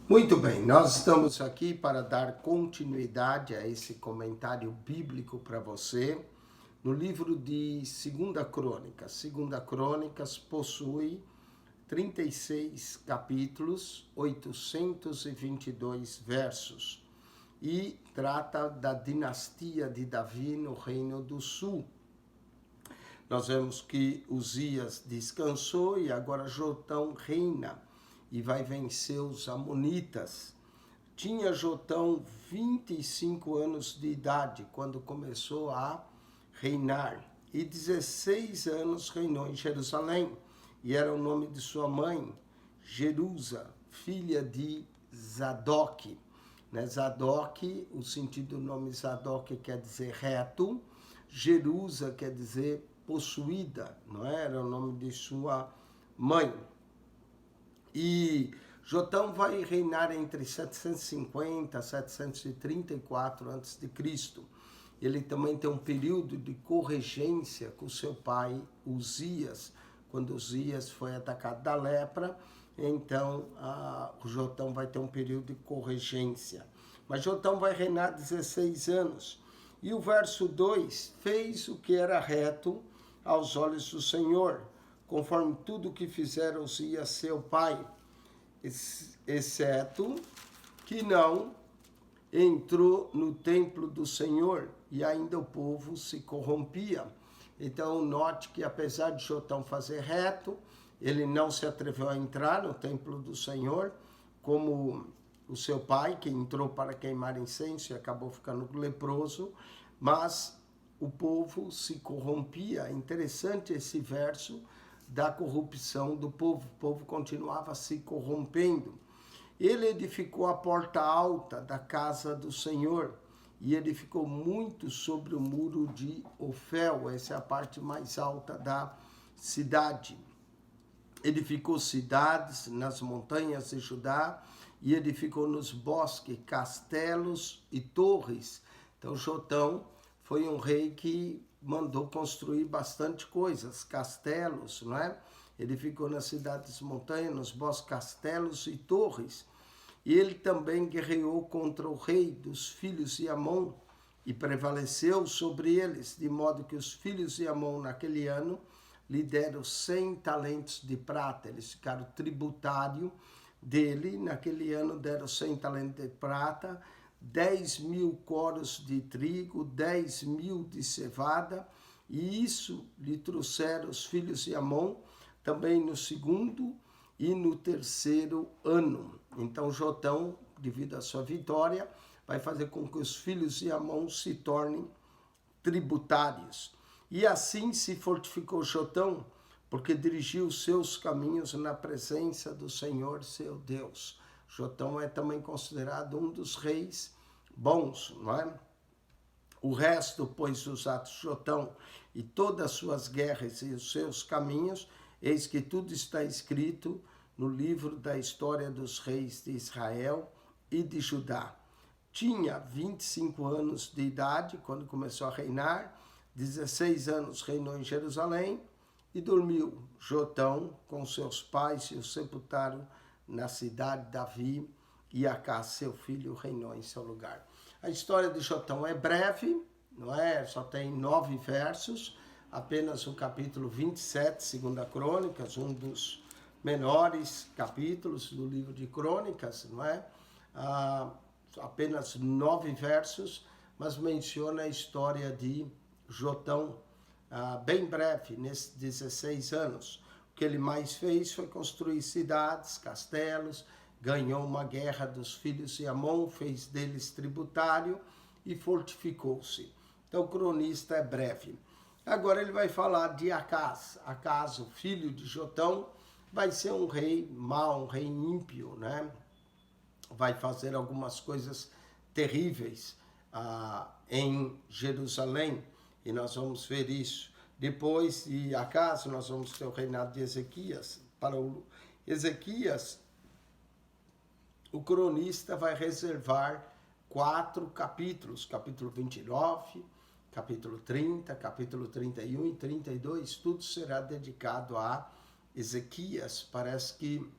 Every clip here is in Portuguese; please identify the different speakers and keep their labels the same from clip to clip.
Speaker 1: Muito bem, nós estamos aqui para dar continuidade a esse comentário bíblico para você no livro de Segunda Crônicas. Segunda Crônicas possui 36 capítulos, 822 versos e trata da dinastia de Davi no Reino do Sul. Nós vemos que Uzias descansou e agora Jotão reina e vai vencer os amonitas. Tinha Jotão 25 anos de idade quando começou a reinar e 16 anos reinou em Jerusalém e era o nome de sua mãe, Jerusa, filha de Zadok. Zadok, o sentido do nome Zadok quer dizer reto, Jerusa quer dizer possuída, não é? Era o nome de sua mãe. E Jotão vai reinar entre 750 e 734 a.C. Ele também tem um período de corregência com seu pai Uzias, quando Uzias foi atacado da lepra, então o Jotão vai ter um período de corregência. Mas Jotão vai reinar 16 anos. E o verso 2, fez o que era reto aos olhos do Senhor, conforme tudo que fizera Uzias seu pai, exceto que não entrou no templo do Senhor e ainda o povo se corrompia. Então note que apesar de Jotão fazer reto, ele não se atreveu a entrar no templo do Senhor, como o seu pai, que entrou para queimar incenso e acabou ficando leproso, mas o povo se corrompia. É interessante esse verso da corrupção do povo. O povo continuava se corrompendo. Ele edificou a porta alta da casa do Senhor e edificou muito sobre o muro de Ofel. Essa é a parte mais alta da cidade. Edificou cidades nas montanhas de Judá e edificou nos bosques castelos e torres. Então Jotão foi um rei que mandou construir bastante coisas, castelos, não é? Ele ficou nas cidades montanhas, nos bosques, castelos e torres. E ele também guerreou contra o rei dos filhos de Amon e prevaleceu sobre eles, de modo que os filhos de Amon naquele ano lhe deram 100 talentos de prata. Eles ficaram tributário dele, naquele ano deram 100 talentos de prata, 10.000 coros de trigo, 10.000 de cevada, e isso lhe trouxeram os filhos de Amon também no segundo e no terceiro ano. Então Jotão, devido à sua vitória, vai fazer com que os filhos de Amon se tornem tributários. E assim se fortificou Jotão, porque dirigiu os seus caminhos na presença do Senhor seu Deus. Jotão é também considerado um dos reis bons, não é? O resto, pois, dos atos de Jotão e todas as suas guerras e os seus caminhos, eis que tudo está escrito no livro da história dos reis de Israel e de Judá. Tinha 25 anos de idade quando começou a reinar, 16 anos reinou em Jerusalém e dormiu Jotão com seus pais e o sepultaram na cidade de Davi, e Acás, seu filho, reinou em seu lugar. A história de Jotão é breve, não é? Só tem 9 versos, apenas o capítulo 27, Segunda Crônicas, um dos menores capítulos do livro de Crônicas, não é? Apenas 9 versos, mas menciona a história de Jotão, bem breve, nesses 16 anos. O que ele mais fez foi construir cidades, castelos, ganhou uma guerra dos filhos de Amon, fez deles tributário e fortificou-se. Então o cronista é breve. Agora ele vai falar de Acás. Acás, o filho de Jotão, vai ser um rei mau, um rei ímpio, né? Vai fazer algumas coisas terríveis em Jerusalém, e nós vamos ver isso. Depois de Acás, nós vamos ter o reinado de Ezequias. Para o Ezequias, o cronista vai reservar 4 capítulos, capítulo 29, capítulo 30, capítulo 31 e 32, tudo será dedicado a Ezequias. Parece que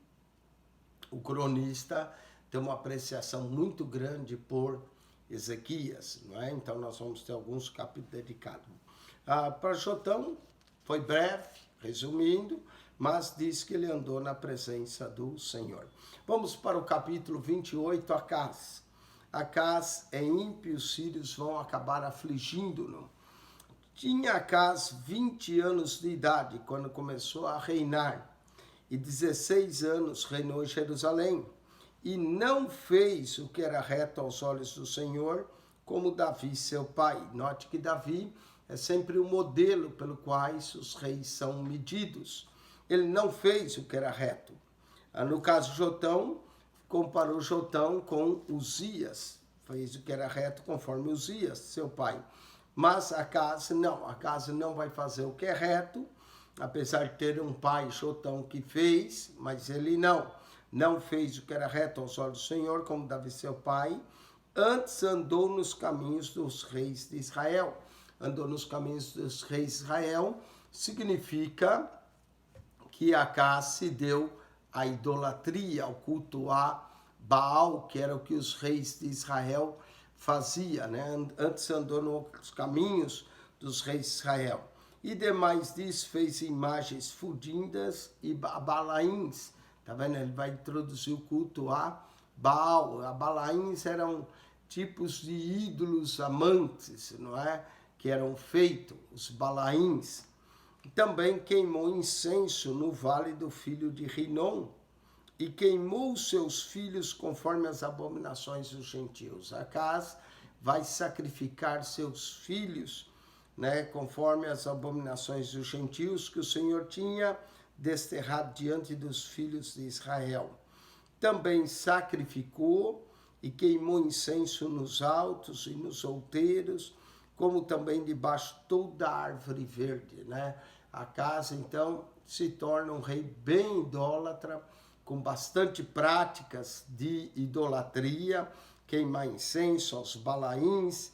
Speaker 1: o cronista tem uma apreciação muito grande por Ezequias, não é? Então nós vamos ter alguns capítulos dedicados. Para Jotão, foi breve, resumindo, mas diz que ele andou na presença do Senhor. Vamos para o capítulo 28, Acaz. Acaz é ímpio, os sírios vão acabar afligindo-no. Tinha Acaz 20 anos de idade quando começou a reinar, e 16 anos reinou em Jerusalém, e não fez o que era reto aos olhos do Senhor, como Davi, seu pai. Note que Davi é sempre o modelo pelo qual os reis são medidos. Ele não fez o que era reto. No caso de Jotão, comparou Jotão com Uzias, fez o que era reto conforme Uzias, seu pai. Mas Acaz não vai fazer o que é reto, apesar de ter um pai, Jotão, que fez, mas ele não fez o que era reto aos olhos do Senhor, como Davi, seu pai. Antes andou nos caminhos dos reis de Israel. Andou nos caminhos dos reis de Israel significa que Acaz se deu à idolatria, ao culto a Baal, que era o que os reis de Israel faziam, né? Antes andou nos caminhos dos reis de Israel. E demais disso fez imagens fundidas e balaíns. Tá vendo? Ele vai introduzir o culto a Baal. A balaíns eram tipos de ídolos amantes, não é? Que eram feitos, os balaíns. Também queimou incenso no vale do filho de Rinom, e queimou seus filhos conforme as abominações dos gentios. Acaz vai sacrificar seus filhos, né, conforme as abominações dos gentios que o Senhor tinha desterrado diante dos filhos de Israel. Também sacrificou e queimou incenso nos altos e nos outeiros, como também debaixo de toda árvore verde, né? Acaz, então, se torna um rei bem idólatra, com bastante práticas de idolatria, queimar incenso aos balaíns,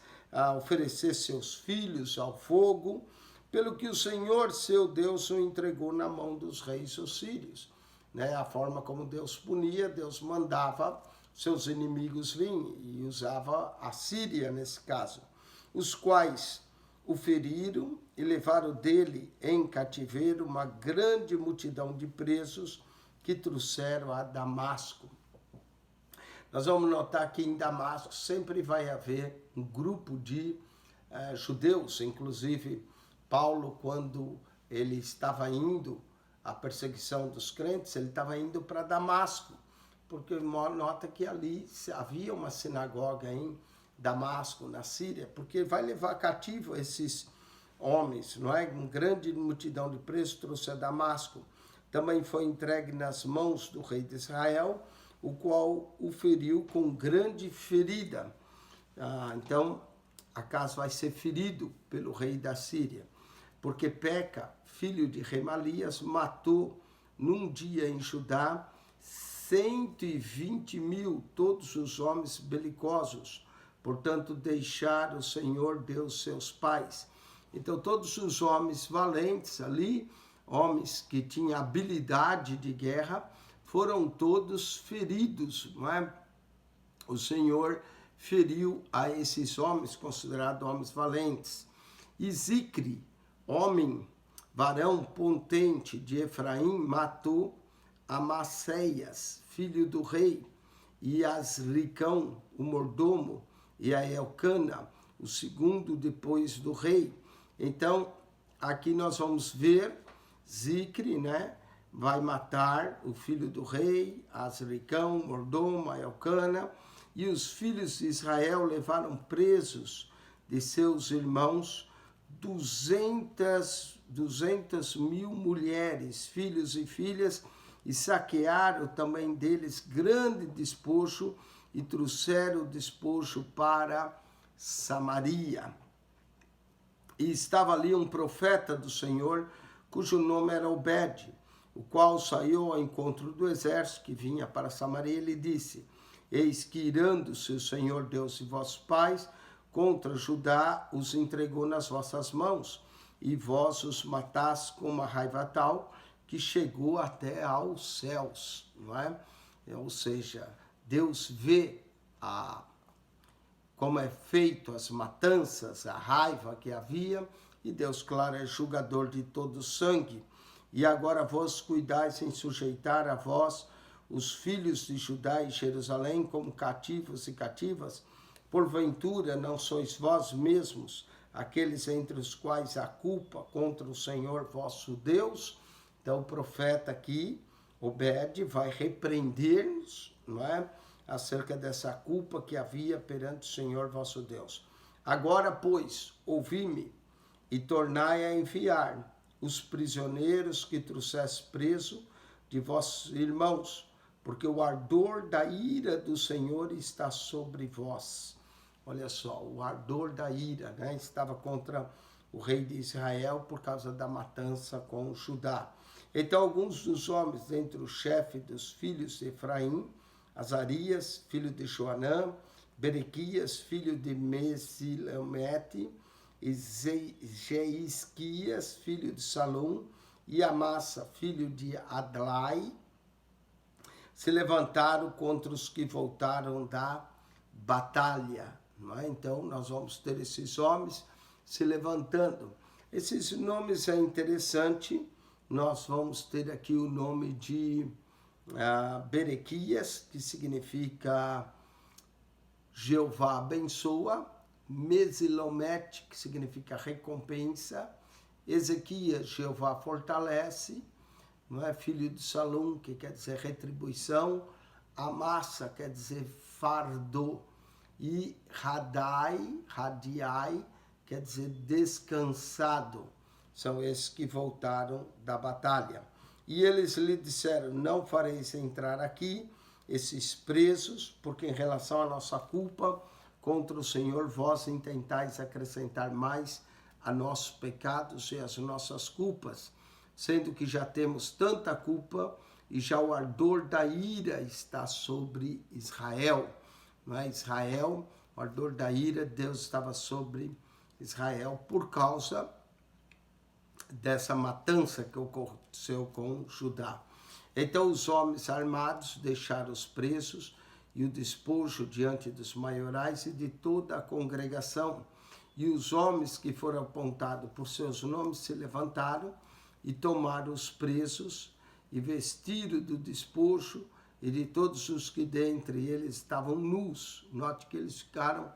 Speaker 1: oferecer seus filhos ao fogo, pelo que o Senhor, seu Deus, o entregou na mão dos reis assírios. Né? A forma como Deus punia, Deus mandava seus inimigos virem, e usava a Síria nesse caso, os quais o feriram e levaram dele em cativeiro uma grande multidão de presos que trouxeram a Damasco. Nós vamos notar que em Damasco sempre vai haver um grupo de judeus, inclusive Paulo, quando ele estava indo à perseguição dos crentes, ele estava indo para Damasco, porque nota que ali havia uma sinagoga em Damasco, na Síria, porque vai levar cativo esses homens, não é? Uma grande multidão de presos trouxe a Damasco. Também foi entregue nas mãos do rei de Israel, o qual o feriu com grande ferida. Então, Acaz vai ser ferido pelo rei da Síria, porque Peca, filho de Remalias, matou num dia em Judá 120.000, todos os homens belicosos. Portanto, deixaram o Senhor Deus seus pais. Então, todos os homens valentes ali, homens que tinham habilidade de guerra, foram todos feridos, não é? O Senhor feriu a esses homens, considerados homens valentes. E Zicre, homem, varão potente de Efraim, matou Amaceias, filho do rei, e Asricão, o mordomo, e a Elcana, o segundo depois do rei. Então, aqui nós vamos ver Zicre, né? Vai matar o filho do rei, Asricão, o mordomo, a Elcana, e os filhos de Israel levaram presos de seus irmãos 200.000 mulheres, filhos e filhas, e saquearam também deles grande despojo, e trouxeram o despojo para Samaria. E estava ali um profeta do Senhor, cujo nome era Obed, o qual saiu ao encontro do exército que vinha para Samaria, e lhe disse: eis que irando-se o Senhor Deus de vossos pais contra Judá, os entregou nas vossas mãos, e vós os mataste com uma raiva tal que chegou até aos céus, não é? Ou seja, Deus vê como é feito as matanças, a raiva que havia, e Deus, claro, é julgador de todo sangue. E agora vós cuidais em sujeitar a vós os filhos de Judá e Jerusalém como cativos e cativas. Porventura não sois vós mesmos aqueles entre os quais há culpa contra o Senhor vosso Deus? Então o profeta aqui, Obed, vai repreender-nos, não é? Acerca dessa culpa que havia perante o Senhor vosso Deus. Agora, pois, ouvi-me e tornai a enviar os prisioneiros que trouxeste preso de vossos irmãos, porque o ardor da ira do Senhor está sobre vós. Olha só, o ardor da ira, né, estava contra o rei de Israel por causa da matança com Judá. Então, alguns dos homens entre o chefe dos filhos de Efraim, Azarias, filho de Joanã, Berequias, filho de Mesilomete, e Jeisquias, filho de Salum, e Amassa, filho de Adlai, se levantaram contra os que voltaram da batalha. Não é? Então, nós vamos ter esses homens se levantando. Esses nomes é interessante. Nós vamos ter aqui o nome de Berequias, que significa Jeová abençoa, Mesilomete, que significa recompensa, Ezequias, Jeová fortalece, não é? Filho de Salum, que quer dizer retribuição, Amassa, quer dizer fardo, e Radiai, quer dizer descansado. São esses que voltaram da batalha. E eles lhe disseram, não fareis entrar aqui esses presos, porque em relação à nossa culpa contra o Senhor, vós intentais acrescentar mais a nossos pecados e as nossas culpas, sendo que já temos tanta culpa e já o ardor da ira está sobre Israel. Não é? Israel, o ardor da ira, Deus estava sobre Israel por causa dessa matança que ocorreu com Judá. Então os homens armados deixaram os presos e o despojo diante dos maiorais e de toda a congregação. E os homens que foram apontados por seus nomes se levantaram e tomaram os presos e vestiram do despojo e de todos os que dentre eles estavam nus. Note que eles ficaram,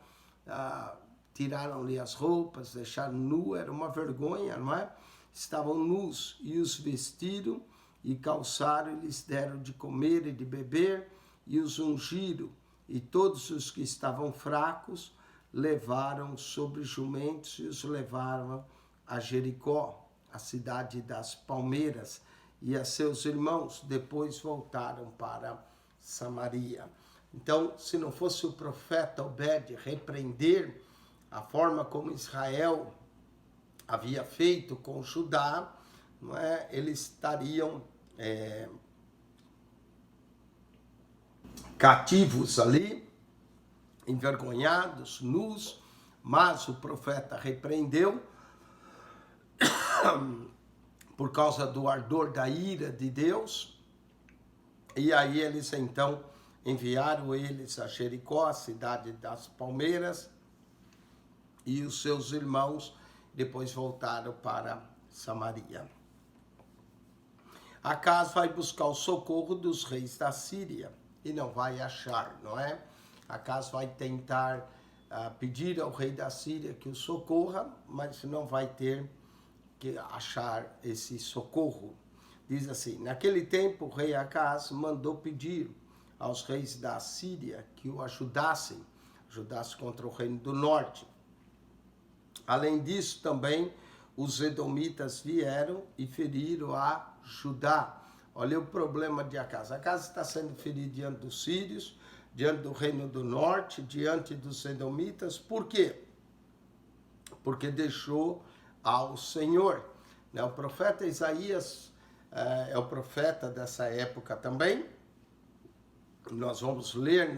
Speaker 1: tiraram-lhe as roupas, deixaram nu, era uma vergonha, não é? Estavam nus e os vestiram e calçaram e lhes deram de comer e de beber e os ungiram. E todos os que estavam fracos levaram sobre jumentos e os levaram a Jericó, a cidade das palmeiras, e a seus irmãos. Depois voltaram para Samaria. Então, se não fosse o profeta Obed repreender a forma como Israel havia feito com Judá, não é? Eles estariam cativos ali, envergonhados, nus, mas o profeta repreendeu por causa do ardor da ira de Deus, e aí eles então enviaram eles a Jericó, a cidade das palmeiras, e os seus irmãos depois voltaram para Samaria. Acas vai buscar o socorro dos reis da Síria e não vai achar, não é? Acas vai tentar pedir ao rei da Síria que o socorra, mas não vai ter que achar esse socorro. Diz assim, naquele tempo o rei Acas mandou pedir aos reis da Síria que o ajudassem contra o reino do norte. Além disso, também os edomitas vieram e feriram a Judá. Olha o problema de Acas. Acas está sendo ferido diante dos sírios, diante do reino do norte, diante dos edomitas. Por quê? Porque deixou ao Senhor. O profeta Isaías é o profeta dessa época também. Nós vamos ler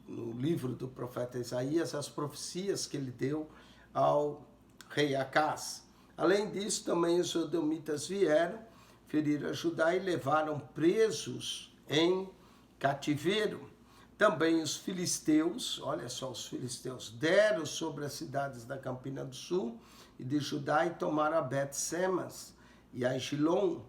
Speaker 1: no livro do profeta Isaías as profecias que ele deu ao rei Acas. Além disso, também os edomitas vieram, feriram a Judá e levaram presos em cativeiro. Também os filisteus, olha só, os filisteus deram sobre as cidades da Campina do Sul e de Judá e tomaram a Bet-Semas e a Gilom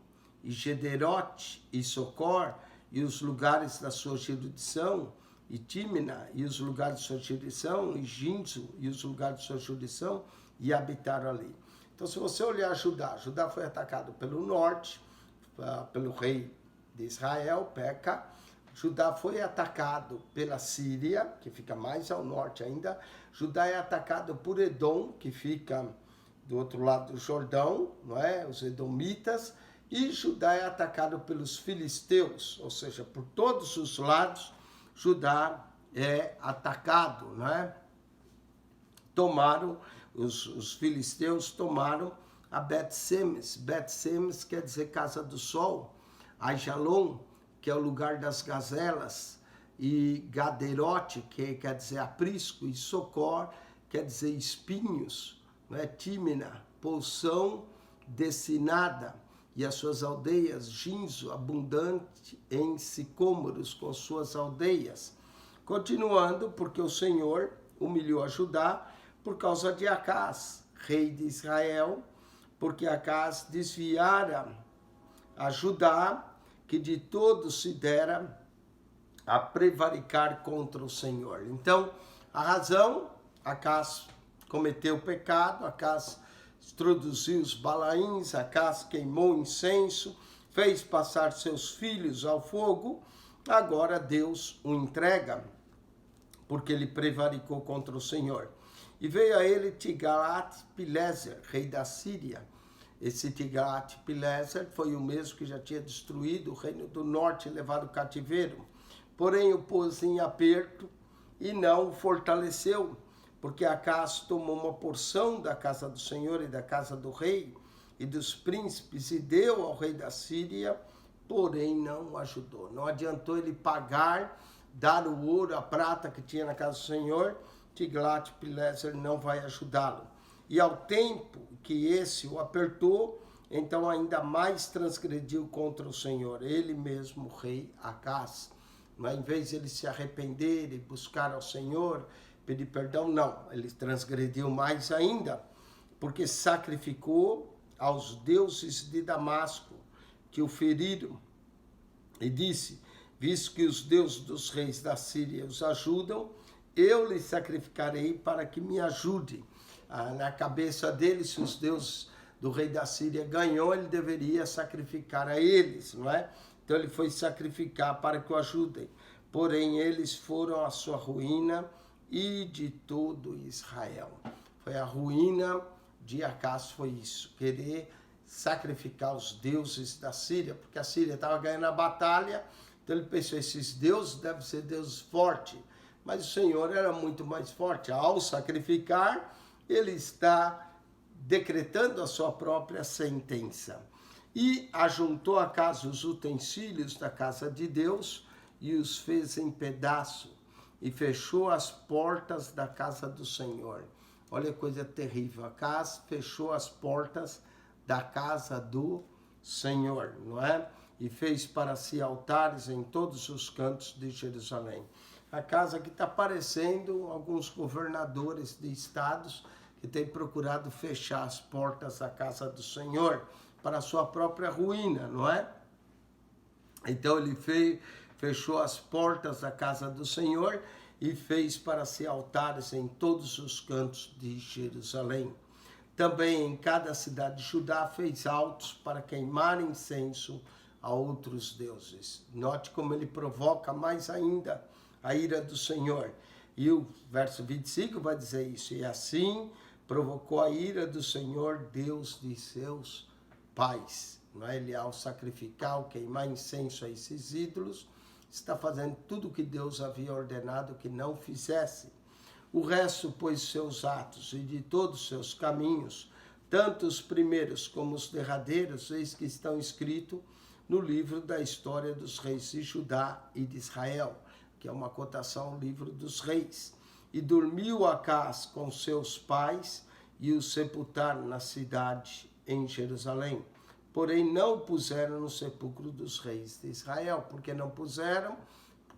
Speaker 1: e Gederote e Socor e os lugares da sua jurisdição, e Tímina e os lugares de sua jurisdição, e Ginzo e os lugares de sua jurisdição, e habitaram ali. Então, se você olhar Judá, Judá foi atacado pelo norte, pelo rei de Israel, Peca. Judá foi atacado pela Síria, que fica mais ao norte ainda. Judá é atacado por Edom, que fica do outro lado do Jordão, não é? Os edomitas. E Judá é atacado pelos filisteus, ou seja, por todos os lados, Judá é atacado, não é? Tomaram, os filisteus tomaram a Bet-Semes. Bet-Semes quer dizer casa do sol. Aijalon, que é o lugar das gazelas, e Gaderote, que quer dizer aprisco, e Socor, quer dizer espinhos, não é? Tímina, poção destinada, e as suas aldeias, Ginzo, abundante em sicômoros, com suas aldeias. Continuando, porque o Senhor humilhou a Judá por causa de Acás, rei de Israel, porque Acás desviara a Judá, que de todos se dera a prevaricar contra o Senhor. Então, a razão, Acás cometeu pecado, Acás introduziu os balaíns, Acás queimou incenso, fez passar seus filhos ao fogo, agora Deus o entrega, porque ele prevaricou contra o Senhor. E veio a ele Tiglat-Pileser, rei da Síria. Esse Tiglat-Pileser foi o mesmo que já tinha destruído o reino do norte e levado cativeiro. Porém, o pôs em aperto e não o fortaleceu, porque Acás tomou uma porção da casa do Senhor e da casa do rei e dos príncipes e deu ao rei da Síria, porém não o ajudou. Não adiantou ele pagar, dar o ouro, a prata que tinha na casa do Senhor, Tiglat-Pileser não vai ajudá-lo. E ao tempo que esse o apertou, então ainda mais transgrediu contra o Senhor, ele mesmo, o rei Acás. Mas em vez de ele se arrepender e buscar ao Senhor, pedir perdão, não, ele transgrediu mais ainda, porque sacrificou aos deuses de Damasco, que o feriram, e disse, visto que os deuses dos reis da Síria os ajudam, eu lhe sacrificarei para que me ajude. Na cabeça dele, se os deuses do rei da Síria ganhou, ele deveria sacrificar a eles, não é? Então ele foi sacrificar para que o ajudem. Porém, eles foram a sua ruína e de todo Israel. Foi a ruína de Acás, foi isso, querer sacrificar os deuses da Síria, porque a Síria estava ganhando a batalha, então ele pensou, esses deuses devem ser deuses fortes, mas o Senhor era muito mais forte. Ao sacrificar, ele está decretando a sua própria sentença. E ajuntou a casa os utensílios da casa de Deus e os fez em pedaço e fechou as portas da casa do Senhor. Olha que coisa terrível. Acás fechou as portas da casa do Senhor, não é? E fez para si altares em todos os cantos de Jerusalém. A casa que está parecendo alguns governadores de estados que têm procurado fechar as portas da casa do Senhor para a sua própria ruína, não é? Então ele fechou as portas da casa do Senhor e fez para si altares em todos os cantos de Jerusalém. Também em cada cidade de Judá fez altos para queimar incenso a outros deuses. Note como ele provoca mais ainda a ira do Senhor. E o verso 25 vai dizer isso. E assim provocou a ira do Senhor, Deus de seus pais. Não é? Ele, ao sacrificar, ao queimar incenso a esses ídolos, está fazendo tudo o que Deus havia ordenado que não fizesse. O resto, pois, seus atos e de todos os seus caminhos, tanto os primeiros como os derradeiros, eis que estão escritos no livro da história dos reis de Judá e de Israel, que é uma cotação ao livro dos reis. E dormiu Acás com seus pais e o sepultaram na cidade em Jerusalém. Porém, não o puseram no sepulcro dos reis de Israel. Por que não puseram?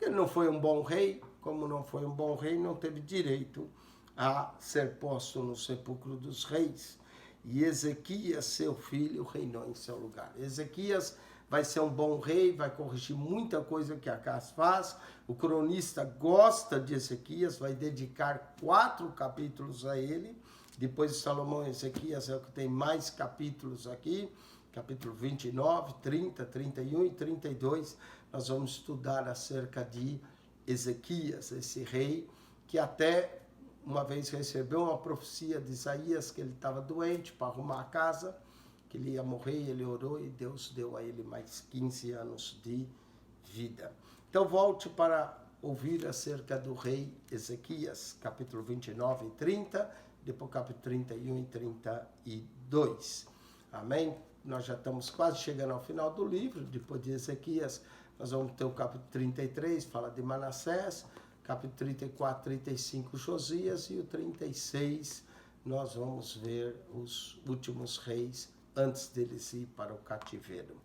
Speaker 1: Porque ele não foi um bom rei, como não foi um bom rei, não teve direito a ser posto no sepulcro dos reis. E Ezequias, seu filho, reinou em seu lugar. Ezequias vai ser um bom rei, vai corrigir muita coisa que Acaz faz. O cronista gosta de Ezequias, vai dedicar 4 capítulos a ele. Depois de Salomão, Ezequias é o que tem mais capítulos aqui. Capítulo 29, 30, 31 e 32. Nós vamos estudar acerca de Ezequias, esse rei que até uma vez recebeu uma profecia de Isaías que ele estava doente para arrumar a casa, que ele ia morrer, ele orou e Deus deu a ele mais 15 anos de vida. Então volte para ouvir acerca do rei Ezequias, capítulo 29 e 30, depois capítulo 31 e 32. Amém? Nós já estamos quase chegando ao final do livro. Depois de Ezequias, nós vamos ter o capítulo 33, fala de Manassés, capítulo 34, 35, Josias, e o 36, nós vamos ver os últimos reis antes deles ir para o cativeiro.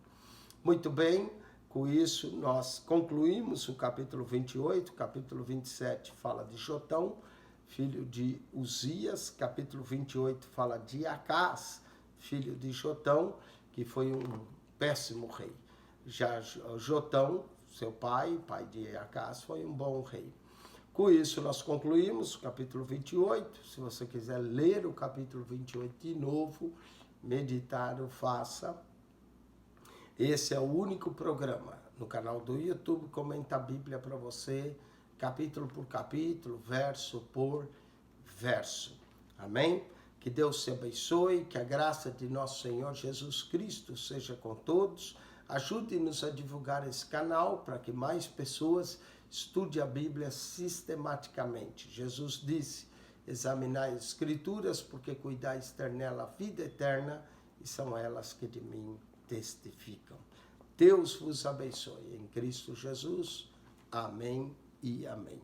Speaker 1: Muito bem, com isso nós concluímos o capítulo 28, capítulo 27 fala de Jotão, filho de Uzias, capítulo 28 fala de Acaz, filho de Jotão, que foi um péssimo rei. Já Jotão, seu pai de Acaz, foi um bom rei. Com isso, nós concluímos o capítulo 28. Se você quiser ler o capítulo 28 de novo, meditar, faça. Esse é o único programa no canal do YouTube, Comenta a Bíblia para você, capítulo por capítulo, verso por verso. Amém? Que Deus te abençoe, que a graça de nosso Senhor Jesus Cristo seja com todos. Ajude-nos a divulgar esse canal para que mais pessoas estudem a Bíblia sistematicamente. Jesus disse, examinai as Escrituras, porque cuidais ter nela a vida eterna, e são elas que de mim testificam. Deus vos abençoe. Em Cristo Jesus. Amém e amém.